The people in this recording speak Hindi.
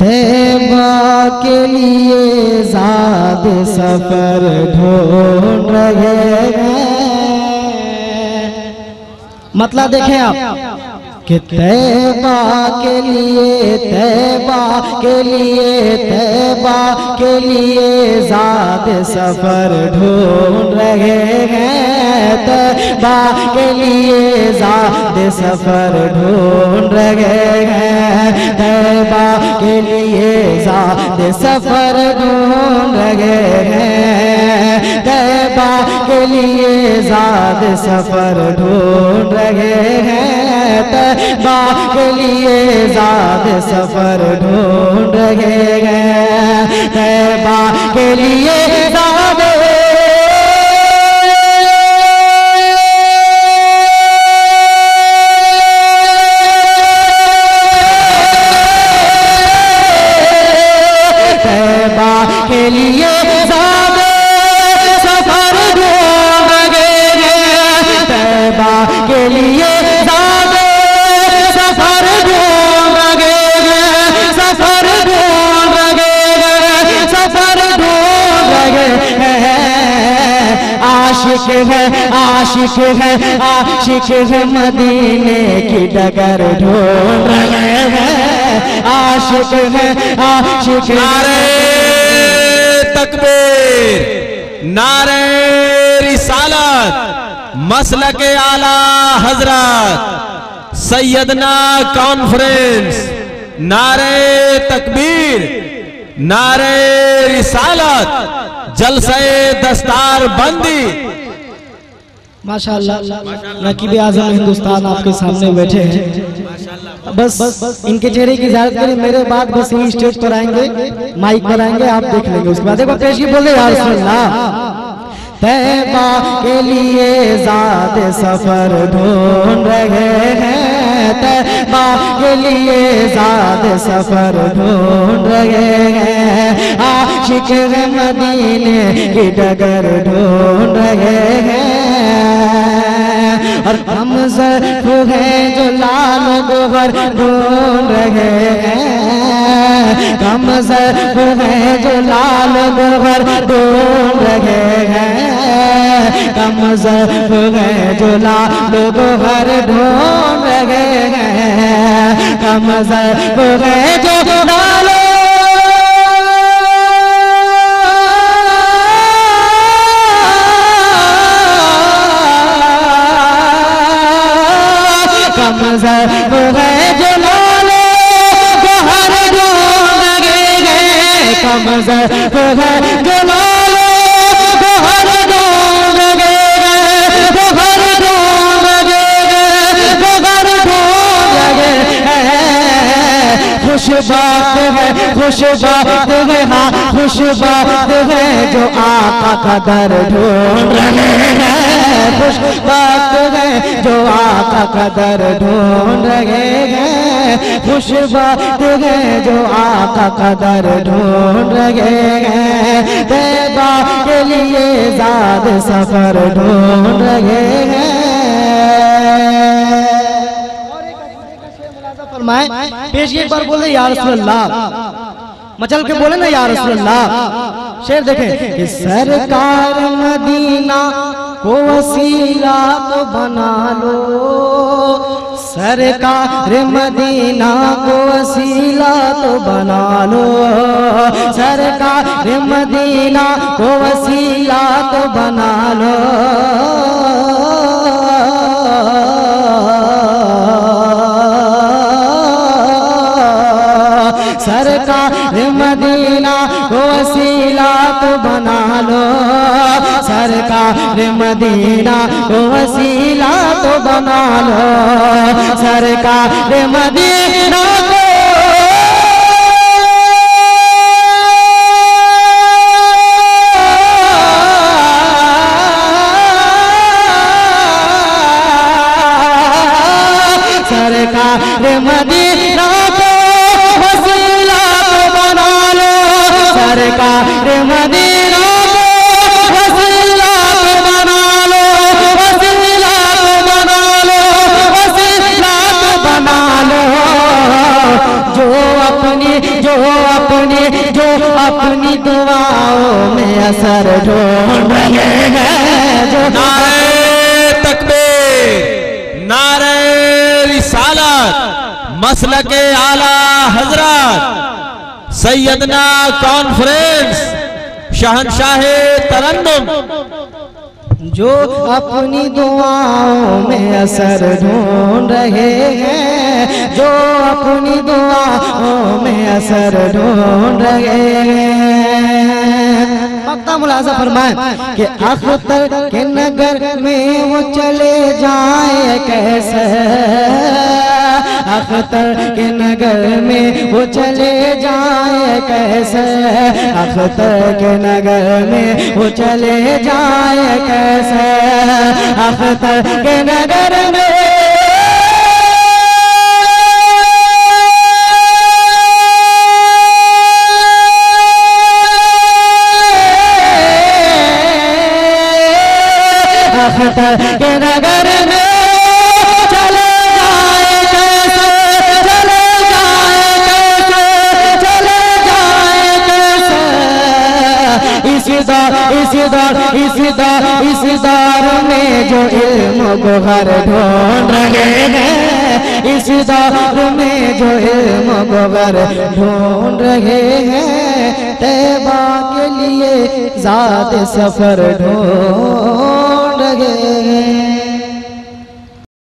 तैबा के लिए ज़ाद सफर ढूंढ रहे हैं। मतलब देखें आप कि तैबा के लिए, तैबा के लिए, तैबा के लिए ज़ाद सफर ढूंढ रहे हैं। तैबा के लिए ज़ाद सफर ढूंढ रहे हैं। तैबा के लिए ज़ाद सफर ढूंढ रहे हैं। तैबा के लिए ज़ाद सफर ढूंढ रहे हैं। तैबा के लिए ज़ाद सफर ढूंढ रहे हैं। तैबा के लिए ज़ाद के लिए ज़ाद सफर ढूंढ रहे हैं। तैबा के लिए ज़ाद सफर ढूंढ रहे हैं। सफर ढूंढ रहे हैं। सफर ढूंढ रहे हैं। आशिक है, आशिक है, आशिक है मदीने की डगर ढूंढ रहे हैं। आशिक है, आशिक है। तकबीर, नारे रिसालत, मसलके आला हजरत, सैयदना कॉन्फ्रेंस, नारे तकबीर, नारे रिसालत, जलसे दस्तार बंदी। माशाअल्लाह, नकीब आज़म हिंदुस्तान आपके सामने बैठे हैं। बस इनके चेहरे की ज़ियारत करें, मेरे बाद बस यही स्टेज पर आएंगे, माइक पर आएंगे, आप देख लेंगे। उसके बाद देखो पेश की बोले या रसूल अल्लाह। तैबा के लिए ज़ाद सफर ढूंढ रहे हैं। तैबा के लिए ज़ाद सफर ढूंढ रहे हैं। आशिक मदीने की डगर ढूंढ रहे हैं। और हम ज़र्फ़ है जो लाल गोहर ढूंढ रहे हैं। हम ज़र्फ़ है जो लाल गोहर ढूंढ रहे हैं। हम ज़र्फ़ है जो लाल गोहर ढूंढ रहे हैं। हम ज़र्फ़ है जो लाल ज़र्फ़ है जो लाल गोहर ढूंढ रहे हैं। कम ज़र्फ़ है जो लाल गोहर ढूंढ रहे हैं। गोहर ढूंढ रहे हैं। गोहर ढूंढ रहे हैं। खुशबात है, खुशबात है, हाँ खुशबात है जो आका का दर ढूंढ रहे हैं। खुशबात है जो आका का दर ढूंढ रहे हैं। खुशबात है जो आका का दर ढूंढ रहे हैं। तैबा के लिए ज़ाद सफर ढूंढ रहे हैं। फरमाए पेश एक बार बोले या रसूल अल्लाह, मचल के बोले ना या रसूल अल्लाह। शेर देखें कि सरकार मदीना को वसीला तो बना लो। सरकार मदीना को वसीला तो बना लो। सरकार मदीना को वसीला तो बना लो। सरकार मदीना को वसीला तो बना लो। सरकार मदीना को वसीला तो बना लो। सरकार मदीना को सरकार मदीना को वसीला तो बना लो। सरकार मदीना को वसीला तो बना लो। वसीला तो बना लो। वसीला तो बना लो। अपनी दुआओं में असर ढूंढ रहे हैं, जो नारे तकबीर, नारे रिसालत, मसलके आला हजरत सैयदना कॉन्फ्रेंस शहंशाहे तरन्नुम, जो अपनी दुआओं में असर ढूंढ रहे हैं, जो अपनी दुआओं में असर ढूंढ रहे हैं। मक्ता मुलाजा फरमाए कि अख्तर के नगर में वो चले जाए कैसे, अख्तर के नगर में वो चले जाए कैसे, अख्तर के नगर में वो चले जाए कैसे, अख्तर के नगर में अख्तर के नगर में चले जाए कैसे, चले जाए कैसे, चले जाए कैसे, इस दौर में जो इल्म को हर ढूंढ रहे हैं, इस दौर में जो इल्म को हर ढूंढ रहे हैं, तैबा के लिए ज़ाद सफर ढूंढ रहे हैं।